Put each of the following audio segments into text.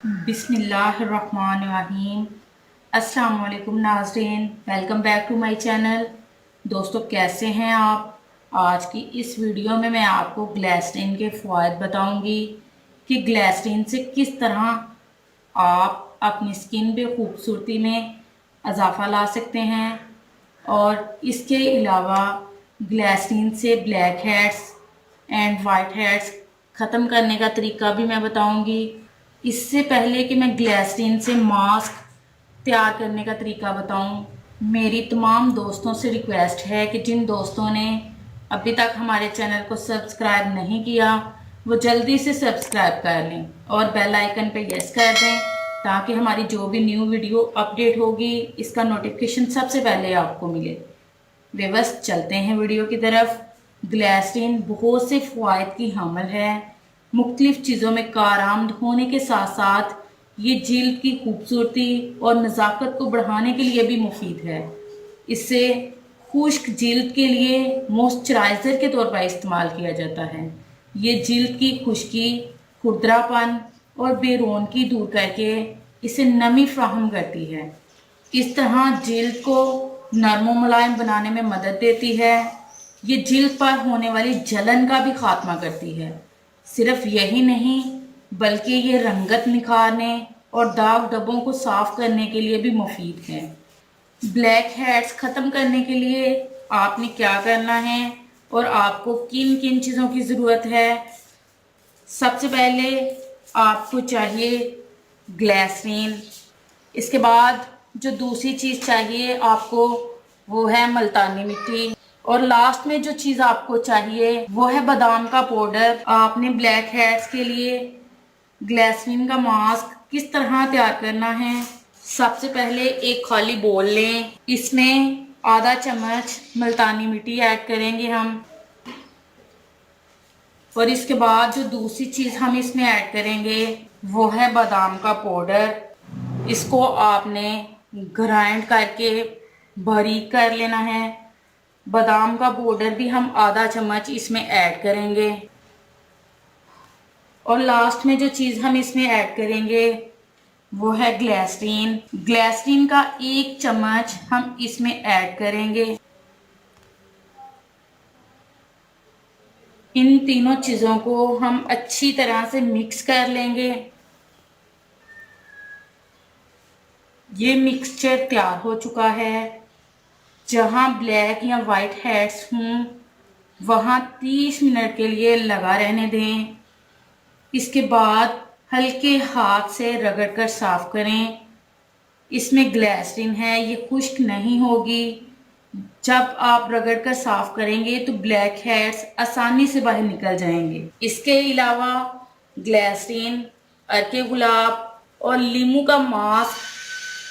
बिस्मिल्लाहिर्रहमानिर्रहीम। अस्सलाम वालेकुम नाज़रीन, welcome back to my channel. दोस्तों, कैसे हैं आप? आज की इस वीडियो में मैं आपको ग्लिसरीन के फ़वाइद बताऊंगी कि ग्लिसरीन से किस तरह आप अपनी स्किन पे खूबसूरती में इजाफा ला सकते हैं। और इसके अलावा ग्लिसरीन से black heads and white heads ख़त्म करने का तरीका भी मैं बताऊंगी। इससे पहले कि मैं ग्लिसरीन से मास्क तैयार करने का तरीका बताऊं, मेरी तमाम दोस्तों से रिक्वेस्ट है कि जिन दोस्तों ने अभी तक हमारे चैनल को सब्सक्राइब नहीं किया वो जल्दी से सब्सक्राइब कर लें और बेल आइकन पे यस कर दें, ताकि हमारी जो भी न्यू वीडियो अपडेट होगी इसका नोटिफिकेशन सबसे पहले आपको मिले। वे बस चलते हैं वीडियो की तरफ। ग्लिसरीन बहुत से फ़वाइद की हामिल है। मुख्तलिफ चीज़ों में कारआमद होने के साथ साथ ये जिल्द की खूबसूरती और नज़ाकत को बढ़ाने के लिए भी मुफीद है। इसे खुश्क जिल्द के लिए मॉइस्चराइज़र के तौर पर इस्तेमाल किया जाता है। ये जिल्द की खुश्की, खुरदरापन और बेरौनकी दूर करके इसे नमी फ्राहम करती है। इस तरह जिल्द को नरम और मुलायम बनाने में मदद देती है। ये जिल्द पर होने वाली जलन का भी खात्मा करती है। सिर्फ यही नहीं, बल्कि ये रंगत निखारने और दाग धब्बों को साफ करने के लिए भी मुफीद है। ब्लैक हेड्स ख़त्म करने के लिए आपने क्या करना है और आपको किन किन चीज़ों की ज़रूरत है। सबसे पहले आपको चाहिए ग्लिसरीन। इसके बाद जो दूसरी चीज़ चाहिए आपको वो है मुल्तानी मिट्टी। और लास्ट में जो चीज़ आपको चाहिए वो है बादाम का पाउडर। आपने ब्लैक हेड्स के लिए ग्लिसरीन का मास्क किस तरह तैयार करना है। सबसे पहले एक खाली बोल लें, इसमें आधा चम्मच मुल्तानी मिट्टी ऐड करेंगे हम। और इसके बाद जो दूसरी चीज़ हम इसमें ऐड करेंगे वो है बादाम का पाउडर। इसको आपने ग्राइंड करके बारीक कर लेना है। बादाम का पाउडर भी हम आधा चम्मच इसमें ऐड करेंगे। और लास्ट में जो चीज़ हम इसमें ऐड करेंगे वो है ग्लिसरीन। ग्लिसरीन का एक चम्मच हम इसमें ऐड करेंगे। इन तीनों चीज़ों को हम अच्छी तरह से मिक्स कर लेंगे। ये मिक्सचर तैयार हो चुका है। जहाँ ब्लैक या वाइट हेड्स हों वहाँ 30 मिनट के लिए लगा रहने दें। इसके बाद हल्के हाथ से रगड़ कर साफ करें। इसमें ग्लिसरीन है, ये खुश्क नहीं होगी। जब आप रगड़ कर साफ करेंगे तो ब्लैक हेड्स आसानी से बाहर निकल जाएंगे। इसके अलावा ग्लिसरीन, अर्के गुलाब और लीमू का मास्क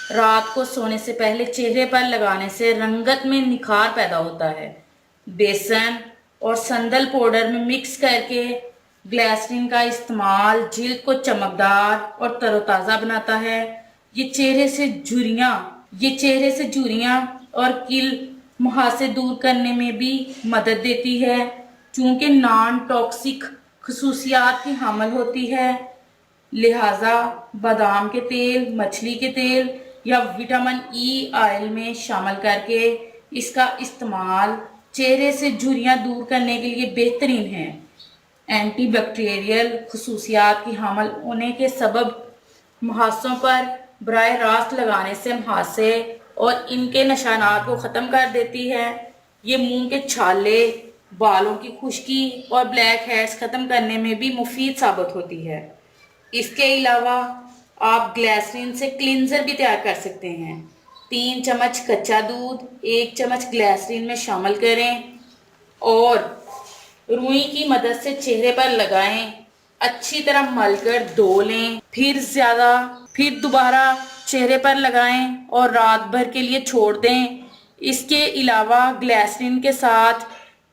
रात को सोने से पहले चेहरे पर लगाने से रंगत में निखार पैदा होता है। बेसन और संदल पाउडर में मिक्स करके ग्लिसरीन का इस्तेमाल जिल्द को चमकदार और तरोताज़ा बनाता है। ये चेहरे से झुर्रियाँ और किल मुहासे दूर करने में भी मदद देती है। चूँकि नॉन टॉक्सिक खसूसियात की हामिल होती है, लिहाजा बादाम के तेल, मछली के तेल या विटामिन ई ऑयल में शामिल करके इसका इस्तेमाल चेहरे से झुर्रियाँ दूर करने के लिए बेहतरीन है। एंटीबैक्टीरियल खसूसियात की हामिल होने के सबब मुहासों पर बराह रास्त लगाने से मुहासे और इनके निशानात को ख़त्म कर देती है। ये मुंह के छाले, बालों की खुश्की और ब्लैक हेड्स ख़त्म करने में भी मुफीद साबित होती है। इसके अलावा आप ग्लिसरीन से क्लींजर भी तैयार कर सकते हैं। 3 चम्मच कच्चा दूध 1 चम्मच ग्लिसरीन में शामिल करें और रुई की मदद से चेहरे पर लगाएं। अच्छी तरह मलकर धो लें, फिर दोबारा चेहरे पर लगाएं और रात भर के लिए छोड़ दें। इसके अलावा ग्लिसरीन के साथ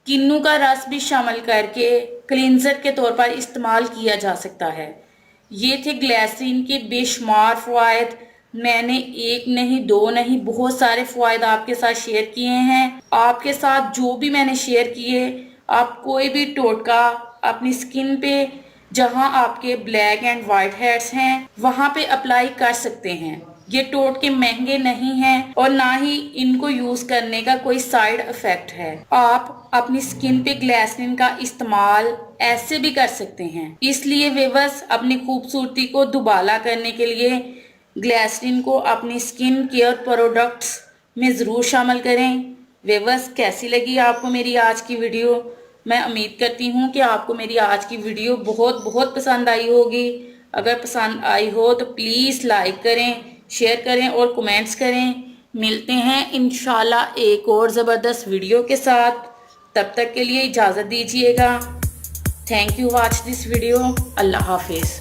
किन्नू का रस भी शामिल करके क्लींजर के तौर पर इस्तेमाल किया जा सकता है। ये थे ग्लिसरीन के बेशुमार फ़वाइद। मैंने एक नहीं, दो नहीं, बहुत सारे फ़वाइद आपके साथ शेयर किए हैं। आपके साथ जो भी मैंने शेयर किए, आप कोई भी टोटका अपनी स्किन पे जहां आपके ब्लैक एंड वाइट हेड्स हैं वहां पे अप्लाई कर सकते हैं। ये टोटके महंगे नहीं हैं और ना ही इनको यूज करने का कोई साइड इफेक्ट है। आप अपनी स्किन पे ग्लिसरीन का इस्तेमाल ऐसे भी कर सकते हैं। इसलिए व्यूअर्स, अपनी खूबसूरती को दुबाला करने के लिए ग्लिसरीन को अपनी स्किन केयर प्रोडक्ट्स में ज़रूर शामिल करें। व्यूअर्स, कैसी लगी आपको मेरी आज की वीडियो? मैं उम्मीद करती हूँ कि आपको मेरी आज की वीडियो बहुत बहुत पसंद आई होगी। अगर पसंद आई हो तो प्लीज़ लाइक करें, शेयर करें और कमेंट्स करें। मिलते हैं इंशाल्लाह एक और ज़बरदस्त वीडियो के साथ। तब तक के लिए इजाज़त दीजिएगा। Thank you watch this video. अल्लाह हाफिज़।